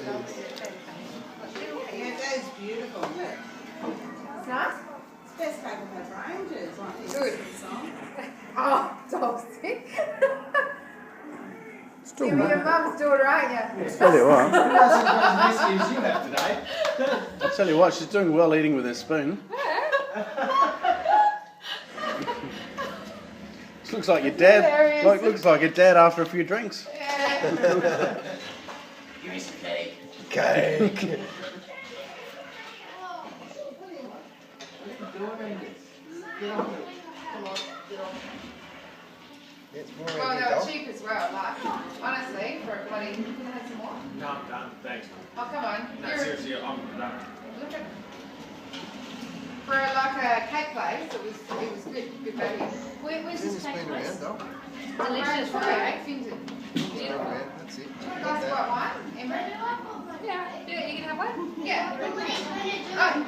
Yeah, that is beautiful, isn't it? It's nice. It's the best cake I've had for ages. Like, Good. Song. Oh, dog's sick. Still You're your mum's daughter, aren't you? Tell you what. Who hasn't got as messy as you have today? I tell you what, she's doing well eating with her spoon. This looks like your dad. Looks like your dad after a few drinks. Yeah. Give me some cake. Cake. Well, they were cheap as well. Like, honestly, for a bloody. Can I have some more? No, I'm done. Thanks. Oh, come on. No, You're- seriously, I'm done. Look at. For like a cake place, it was good value. Where's this cake place? Delicious, right? Fingered. Beautiful. That's it. Guys, what one? Emma? Yeah, you can have one? Yeah. Oh.